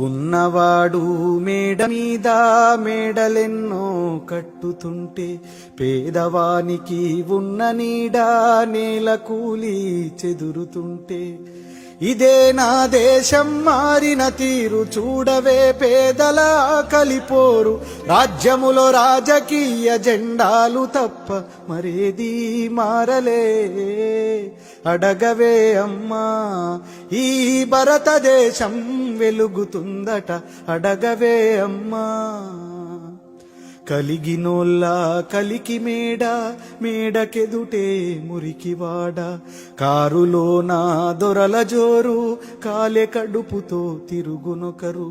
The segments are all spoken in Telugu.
ఉన్నవాడు మేడ మీద మేడలెన్నో కట్టుతుంటే పేదవానికి ఉన్న నీడ నేల కూలి చెదురుతుంటే ఇదే నా దేశం మారిన తీరు చూడవే పేదల కలిపోరు రాజ్యములో రాజకీయ జెండాలు తప్ప మరేది మారలే అడగవే అమ్మా ఈ భారతదేశం వెలుగుతుందట అడగవే అమ్మా కలిగినోళ్ళ కలికి మేడ మేడకెదుటే మురికివాడ కారులోన దొరల జోరు కాలే కడుపుతో తిరుగునొకరు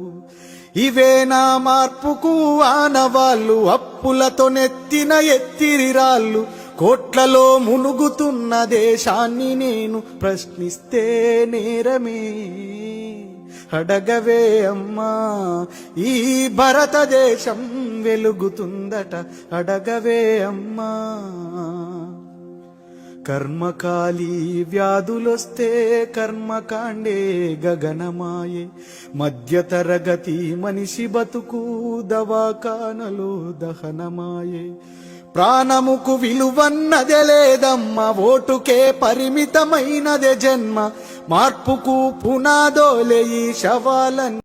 ఇవే నా మార్పుకు ఆనవాళ్ళు అప్పులతో నెత్తిన ఎత్తిరిరాళ్ళు కోట్లలో మునుగుతున్న దేశాన్ని నేను ప్రశ్నిస్తే నేరమే అడగవే అమ్మా ఈ భారతదేశం వెలుగుతుందట అడగవే అమ్మా కర్మకాలి వ్యాధులొస్తే కర్మకాండే గగనమాయే మధ్యతరగతి మనిషి బతుకు దవాఖానలో దహనమాయే ప్రాణముకు విలువన్నదే లేదమ్మ ఓటుకే పరిమితమైనదే జన్మ మార్పుకు పునాదోలే ఈ శవాలన్నీ